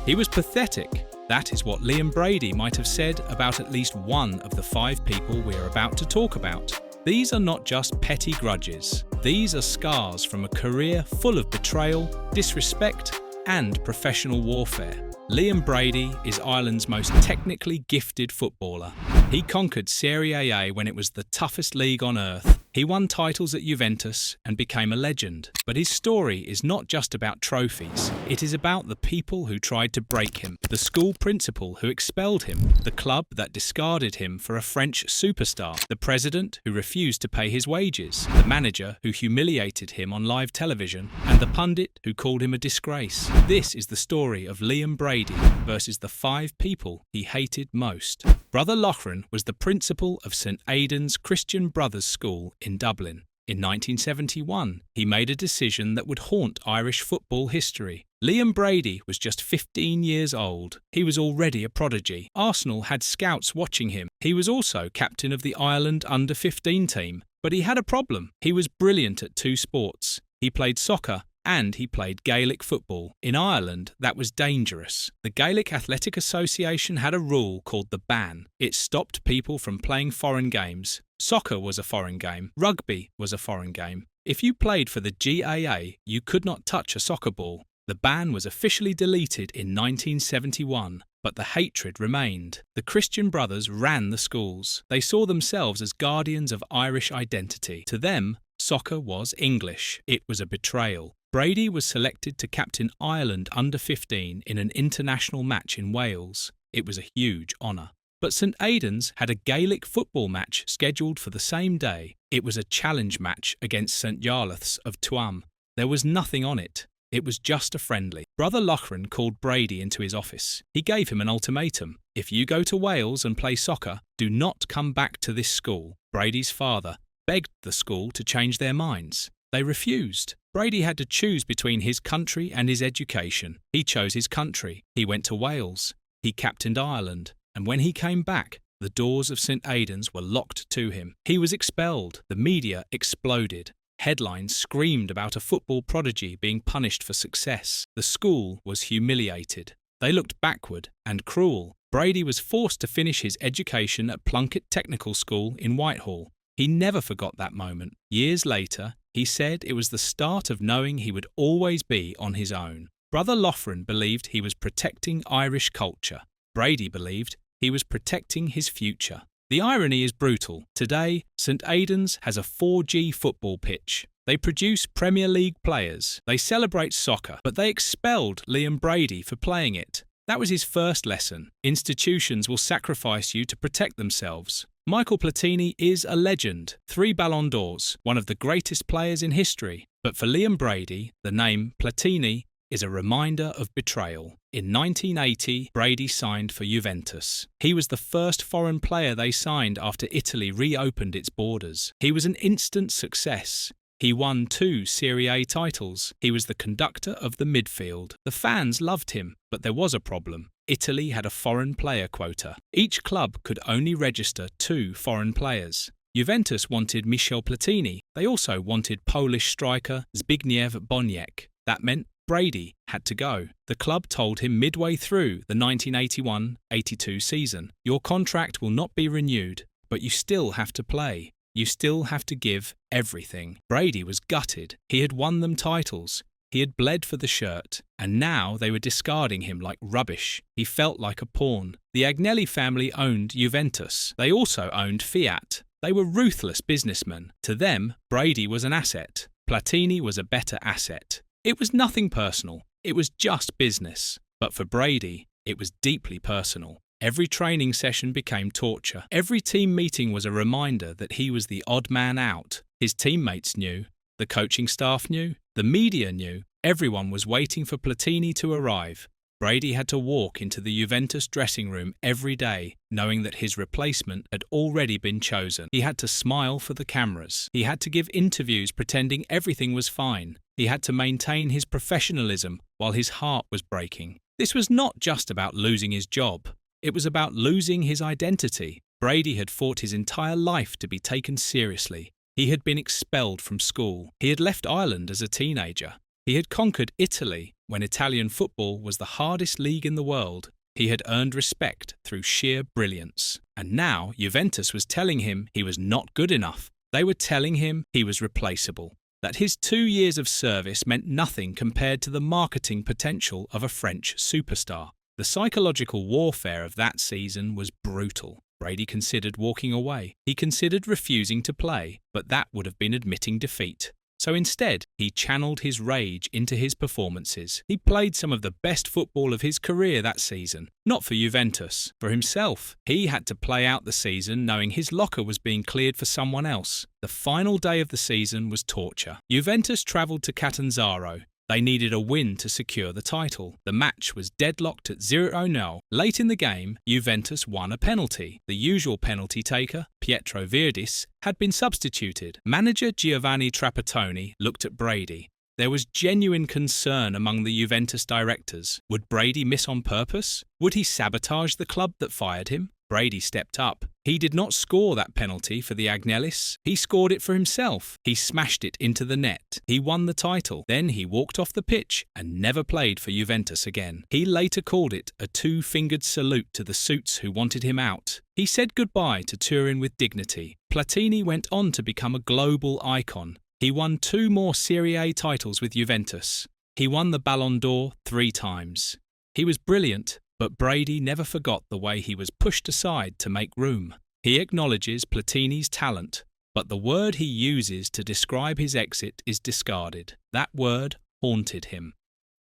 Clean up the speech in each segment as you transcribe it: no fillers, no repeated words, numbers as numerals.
He was pathetic. That is what Liam Brady might have said about at least one of the 5 people we are about to talk about. These are not just petty grudges. These are scars from a career full of betrayal, disrespect, and professional warfare. Liam Brady is Ireland's most technically gifted footballer. He conquered Serie A when it was the toughest league on earth. He won titles at Juventus and became a legend. But his story is not just about trophies. It is about the people who tried to break him, the school principal who expelled him, the club that discarded him for a French superstar, the president who refused to pay his wages, the manager who humiliated him on live television, and the pundit who called him a disgrace. This is the story of Liam Brady versus the 5 people he hated most. Brother Loughran was the principal of St Aidan's Christian Brothers School in Dublin. In 1971, he made a decision that would haunt Irish football history. Liam Brady was just 15 years old. He was already a prodigy. Arsenal had scouts watching him. He was also captain of the Ireland under-15 team. But he had a problem. He was brilliant at 2 sports. He played soccer and he played Gaelic football. In Ireland, that was dangerous. The Gaelic Athletic Association had a rule called the ban. It stopped people from playing foreign games. Soccer was a foreign game. Rugby was a foreign game. If you played for the GAA, you could not touch a soccer ball. The ban was officially deleted in 1971, but the hatred remained. The Christian Brothers ran the schools. They saw themselves as guardians of Irish identity. To them, soccer was English. It was a betrayal. Brady was selected to captain Ireland under-15 in an international match in Wales. It was a huge honour. But St Aidan's had a Gaelic football match scheduled for the same day. It was a challenge match against St Jarlath's of Tuam. There was nothing on it. It was just a friendly. Brother Loughran called Brady into his office. He gave him an ultimatum. If you go to Wales and play soccer, do not come back to this school. Brady's father begged the school to change their minds. They refused. Brady had to choose between his country and his education. He chose his country. He went to Wales. He captained Ireland. And when he came back, the doors of St Aidan's were locked to him. He was expelled. The media exploded. Headlines screamed about a football prodigy being punished for success. The school was humiliated. They looked backward and cruel. Brady was forced to finish his education at Plunkett Technical School in Whitehall. He never forgot that moment. Years later, he said it was the start of knowing he would always be on his own. Brother Loughran believed he was protecting Irish culture. Brady believed he was protecting his future. The irony is brutal. Today, St Aidan's has a 4G football pitch. They produce Premier League players. They celebrate soccer, but they expelled Liam Brady for playing it. That was his first lesson. Institutions will sacrifice you to protect themselves. Michael Platini is a legend. 3 Ballon d'Ors, one of the greatest players in history. But for Liam Brady, the name Platini is a reminder of betrayal. In 1980, Brady signed for Juventus. He was the first foreign player they signed after Italy reopened its borders. He was an instant success. He won 2 Serie A titles. He was the conductor of the midfield. The fans loved him, but there was a problem. Italy had a foreign player quota. Each club could only register 2 foreign players. Juventus wanted Michel Platini. They also wanted Polish striker Zbigniew Boniek. That meant Brady had to go. The club told him midway through the 1981-82 season, "Your contract will not be renewed, but you still have to play. You still have to give everything." Brady was gutted. He had won them titles. He had bled for the shirt, and now they were discarding him like rubbish. He felt like a pawn. The Agnelli family owned Juventus. They also owned Fiat. They were ruthless businessmen. To them, Brady was an asset. Platini was a better asset. It was nothing personal. It was just business. But for Brady, it was deeply personal. Every training session became torture. Every team meeting was a reminder that he was the odd man out. His teammates knew. The coaching staff knew. The media knew. Everyone was waiting for Platini to arrive. Brady had to walk into the Juventus dressing room every day, knowing that his replacement had already been chosen. He had to smile for the cameras. He had to give interviews pretending everything was fine. He had to maintain his professionalism while his heart was breaking. This was not just about losing his job. It was about losing his identity. Brady had fought his entire life to be taken seriously. He had been expelled from school. He had left Ireland as a teenager. He had conquered Italy. When Italian football was the hardest league in the world, he had earned respect through sheer brilliance. And now Juventus was telling him he was not good enough. They were telling him he was replaceable, that his 2 years of service meant nothing compared to the marketing potential of a French superstar. The psychological warfare of that season was brutal. Brady considered walking away. He considered refusing to play, but that would have been admitting defeat. So instead, he channeled his rage into his performances. He played some of the best football of his career that season. Not for Juventus, for himself. He had to play out the season knowing his locker was being cleared for someone else. The final day of the season was torture. Juventus travelled to Catanzaro. They needed a win to secure the title. The match was deadlocked at 0-0. Late in the game, Juventus won a penalty. The usual penalty taker, Pietro Virdis, had been substituted. Manager Giovanni Trapattoni looked at Brady. There was genuine concern among the Juventus directors. Would Brady miss on purpose? Would he sabotage the club that fired him? Brady stepped up. He did not score that penalty for the Agnellis. He scored it for himself. He smashed it into the net. He won the title. Then he walked off the pitch and never played for Juventus again. He later called it a two-fingered salute to the suits who wanted him out. He said goodbye to Turin with dignity. Platini went on to become a global icon. He won 2 more Serie A titles with Juventus. He won the Ballon d'Or 3 times. He was brilliant, but Brady never forgot the way he was pushed aside to make room. He acknowledges Platini's talent, but the word he uses to describe his exit is discarded. That word haunted him.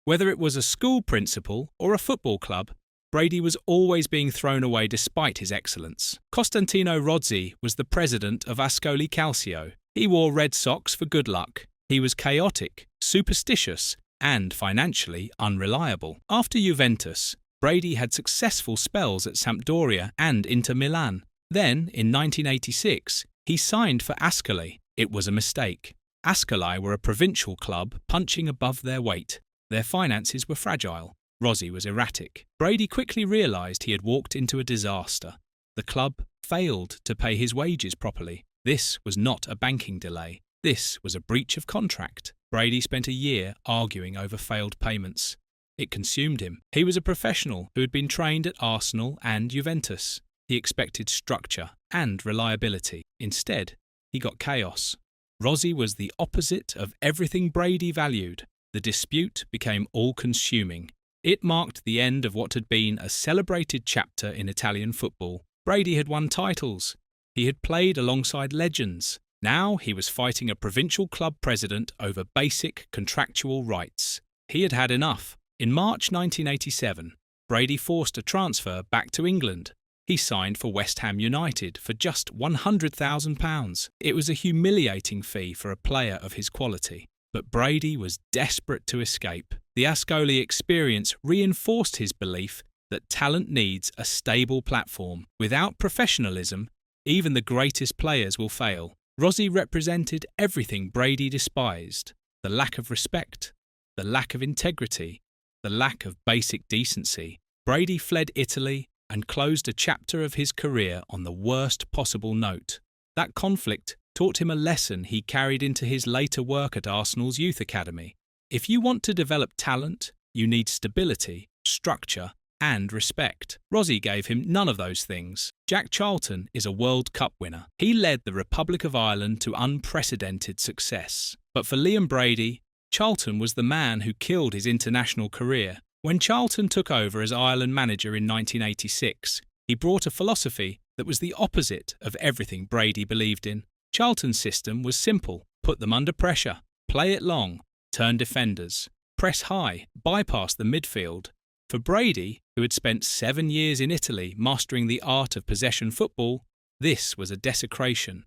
Whether it was a school principal or a football club, Brady was always being thrown away despite his excellence. Costantino Rozzi was the president of Ascoli Calcio. He wore red socks for good luck. He was chaotic, superstitious, and financially unreliable. After Juventus, Brady had successful spells at Sampdoria and Inter Milan. Then, in 1986, he signed for Ascoli. It was a mistake. Ascoli were a provincial club punching above their weight. Their finances were fragile. Rozzi was erratic. Brady quickly realised he had walked into a disaster. The club failed to pay his wages properly. This was not a banking delay. This was a breach of contract. Brady spent a year arguing over failed payments. It consumed him. He was a professional who had been trained at Arsenal and Juventus. He expected structure and reliability. Instead, he got chaos. Rozzi was the opposite of everything Brady valued. The dispute became all-consuming. It marked the end of what had been a celebrated chapter in Italian football. Brady had won titles. He had played alongside legends. Now he was fighting a provincial club president over basic contractual rights. He had had enough. In March 1987, Brady forced a transfer back to England. He signed for West Ham United for just £100,000. It was a humiliating fee for a player of his quality. But Brady was desperate to escape. The Ascoli experience reinforced his belief that talent needs a stable platform. Without professionalism, even the greatest players will fail. Rozzi represented everything Brady despised: the lack of respect, the lack of integrity, the lack of basic decency. Brady fled Italy and closed a chapter of his career on the worst possible note. That conflict taught him a lesson he carried into his later work at Arsenal's youth academy. If you want to develop talent, you need stability, structure, and respect. Rozzi gave him none of those things. Jack Charlton is a World Cup winner. He led the Republic of Ireland to unprecedented success. But for Liam Brady, Charlton was the man who killed his international career. When Charlton took over as Ireland manager in 1986, he brought a philosophy that was the opposite of everything Brady believed in. Charlton's system was simple: put them under pressure, play it long, turn defenders, press high, bypass the midfield. For Brady, who had spent 7 years in Italy mastering the art of possession football, this was a desecration.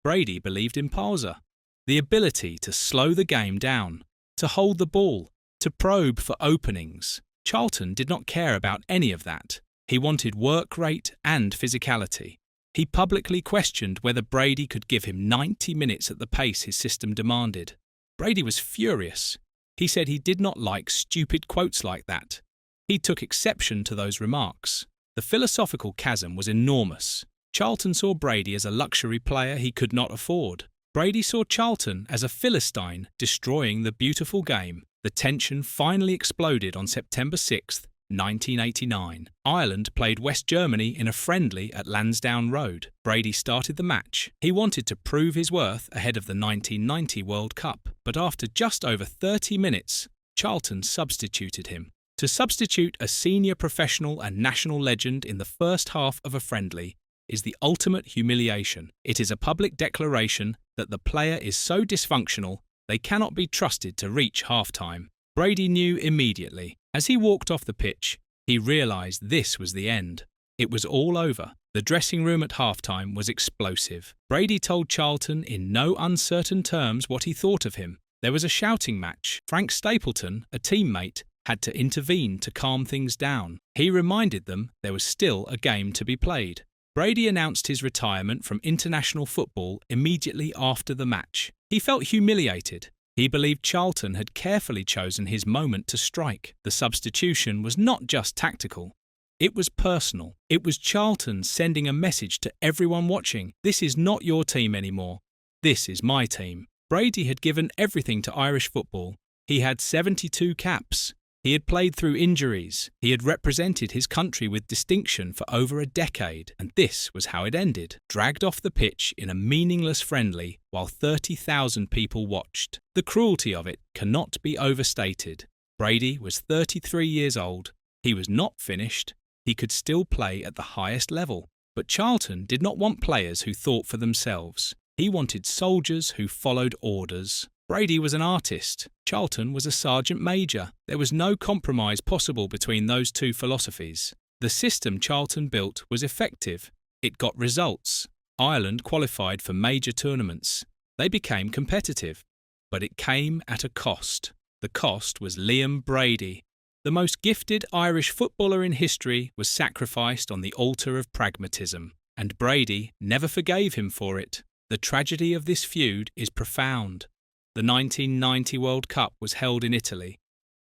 Brady believed in pausa, the ability to slow the game down, to hold the ball, to probe for openings. Charlton did not care about any of that. He wanted work rate and physicality. He publicly questioned whether Brady could give him 90 minutes at the pace his system demanded. Brady was furious. He said he did not like stupid quotes like that. He took exception to those remarks. The philosophical chasm was enormous. Charlton saw Brady as a luxury player he could not afford. Brady saw Charlton as a Philistine destroying the beautiful game. The tension finally exploded on September 6, 1989. Ireland played West Germany in a friendly at Lansdowne Road. Brady started the match. He wanted to prove his worth ahead of the 1990 World Cup, but after just over 30 minutes, Charlton substituted him. To substitute a senior professional and national legend in the first half of a friendly is the ultimate humiliation. It is a public declaration that the player is so dysfunctional they cannot be trusted to reach half-time. Brady knew immediately. As he walked off the pitch, he realised this was the end. It was all over. The dressing room at half-time was explosive. Brady told Charlton in no uncertain terms what he thought of him. There was a shouting match. Frank Stapleton, a teammate, had to intervene to calm things down. He reminded them there was still a game to be played. Brady announced his retirement from international football immediately after the match. He felt humiliated. He believed Charlton had carefully chosen his moment to strike. The substitution was not just tactical. It was personal. It was Charlton sending a message to everyone watching. This is not your team anymore. This is my team. Brady had given everything to Irish football. He had 72 caps. He had played through injuries. He had represented his country with distinction for over a decade, and this was how it ended. Dragged off the pitch in a meaningless friendly while 30,000 people watched. The cruelty of it cannot be overstated. Brady was 33 years old. He was not finished. He could still play at the highest level. But Charlton did not want players who thought for themselves. He wanted soldiers who followed orders. Brady was an artist. Charlton was a sergeant major. There was no compromise possible between those two philosophies. The system Charlton built was effective. It got results. Ireland qualified for major tournaments. They became competitive. But it came at a cost. The cost was Liam Brady. The most gifted Irish footballer in history was sacrificed on the altar of pragmatism. And Brady never forgave him for it. The tragedy of this feud is profound. The 1990 World Cup was held in Italy.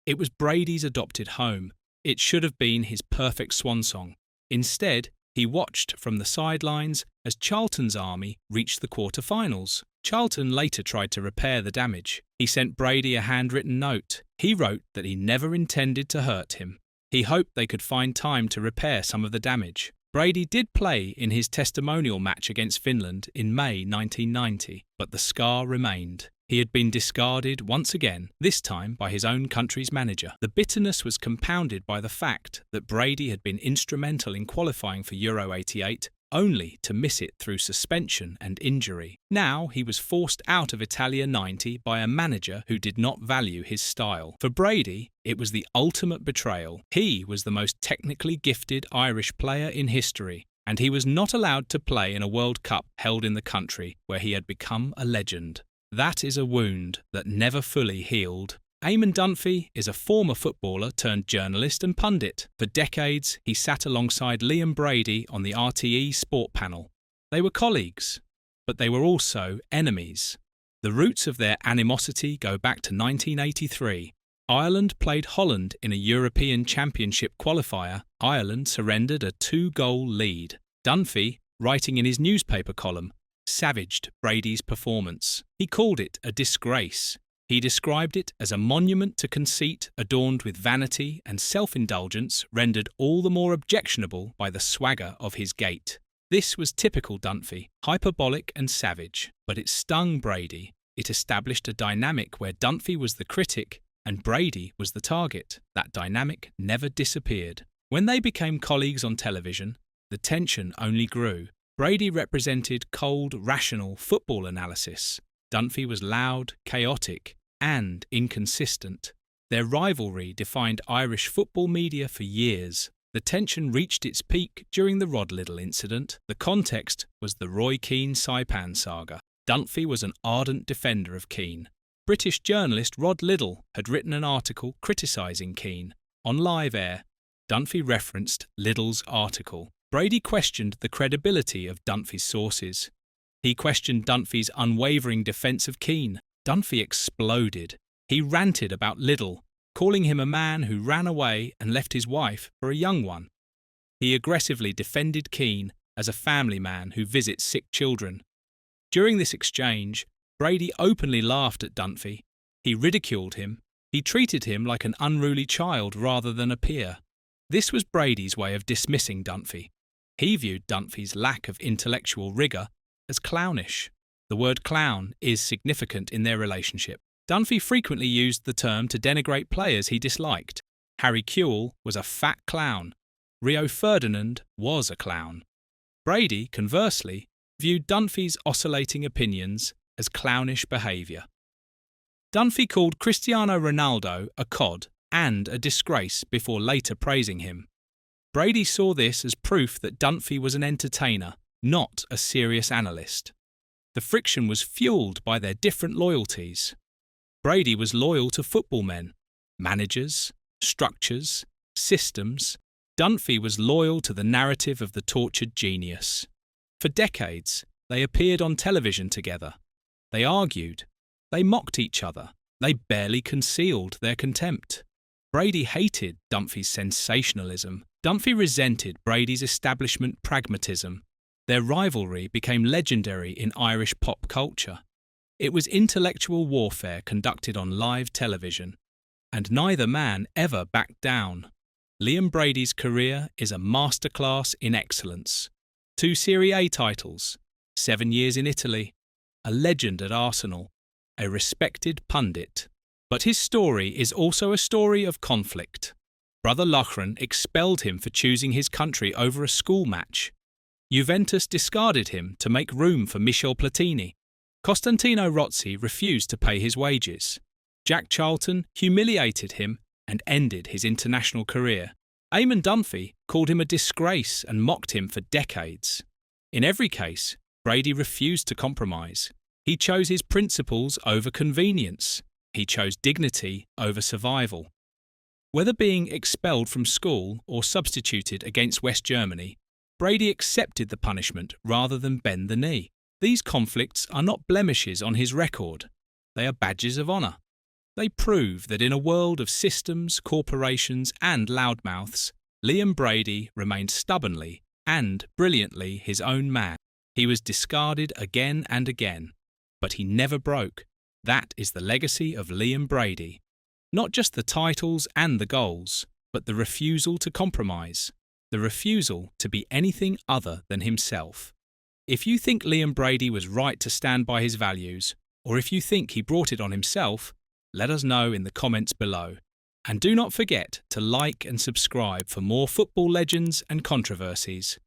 It was Brady's adopted home. It should have been his perfect swan song. Instead, he watched from the sidelines as Charlton's army reached the quarter-finals. Charlton later tried to repair the damage. He sent Brady a handwritten note. He wrote that he never intended to hurt him. He hoped they could find time to repair some of the damage. Brady did play in his testimonial match against Finland in May 1990, but the scar remained. He had been discarded once again, this time by his own country's manager. The bitterness was compounded by the fact that Brady had been instrumental in qualifying for Euro '88, only to miss it through suspension and injury. Now he was forced out of Italia '90 by a manager who did not value his style. For Brady, it was the ultimate betrayal. He was the most technically gifted Irish player in history, and he was not allowed to play in a World Cup held in the country where he had become a legend. That is a wound that never fully healed. Eamon Dunphy is a former footballer turned journalist and pundit. For decades, he sat alongside Liam Brady on the RTE sport panel. They were colleagues, but they were also enemies. The roots of their animosity go back to 1983. Ireland played Holland in a European Championship qualifier. Ireland surrendered a 2-goal lead. Dunphy, writing in his newspaper column, savaged Brady's performance. He called it a disgrace. He described it as a monument to conceit adorned with vanity and self-indulgence rendered all the more objectionable by the swagger of his gait. This was typical Dunphy, hyperbolic and savage, but it stung Brady. It established a dynamic where Dunphy was the critic and Brady was the target. That dynamic never disappeared. When they became colleagues on television, the tension only grew. Brady represented cold, rational football analysis. Dunphy was loud, chaotic, and inconsistent. Their rivalry defined Irish football media for years. The tension reached its peak during the Rod Liddle incident. The context was the Roy Keane-Saipan saga. Dunphy was an ardent defender of Keane. British journalist Rod Liddle had written an article criticising Keane. On live air, Dunphy referenced Liddle's article. Brady questioned the credibility of Dunphy's sources. He questioned Dunphy's unwavering defence of Keane. Dunphy exploded. He ranted about Liddle, calling him a man who ran away and left his wife for a young one. He aggressively defended Keane as a family man who visits sick children. During this exchange, Brady openly laughed at Dunphy. He ridiculed him He treated him like an unruly child rather than a peer. This was Brady's way of dismissing Dunphy. He viewed Dunphy's lack of intellectual rigour as clownish. The word clown is significant in their relationship. Dunphy frequently used the term to denigrate players he disliked. Harry Kewell was a fat clown. Rio Ferdinand was a clown. Brady, conversely, viewed Dunphy's oscillating opinions as clownish behaviour. Dunphy called Cristiano Ronaldo a cod and a disgrace before later praising him. Brady saw this as proof that Dunphy was an entertainer, not a serious analyst. The friction was fuelled by their different loyalties. Brady was loyal to football men, managers, structures, systems. Dunphy was loyal to the narrative of the tortured genius. For decades, they appeared on television together. They argued. They mocked each other. They barely concealed their contempt. Brady hated Dunphy's sensationalism. Dunphy resented Brady's establishment pragmatism. Their rivalry became legendary in Irish pop culture. It was intellectual warfare conducted on live television, and neither man ever backed down. Liam Brady's career is a masterclass in excellence. 2 Serie A titles, 7 years in Italy, a legend at Arsenal, a respected pundit. But his story is also a story of conflict. Brother Loughran expelled him for choosing his country over a school match. Juventus discarded him to make room for Michel Platini. Costantino Rozzi refused to pay his wages. Jack Charlton humiliated him and ended his international career. Eamon Dunphy called him a disgrace and mocked him for decades. In every case, Brady refused to compromise. He chose his principles over convenience. He chose dignity over survival. Whether being expelled from school or substituted against West Germany, Brady accepted the punishment rather than bend the knee. These conflicts are not blemishes on his record. They are badges of honour. They prove that in a world of systems, corporations and loudmouths, Liam Brady remained stubbornly and brilliantly his own man. He was discarded again and again, but he never broke. That is the legacy of Liam Brady. Not just the titles and the goals, but the refusal to compromise, the refusal to be anything other than himself. If you think Liam Brady was right to stand by his values, or if you think he brought it on himself, let us know in the comments below. And do not forget to like and subscribe for more football legends and controversies.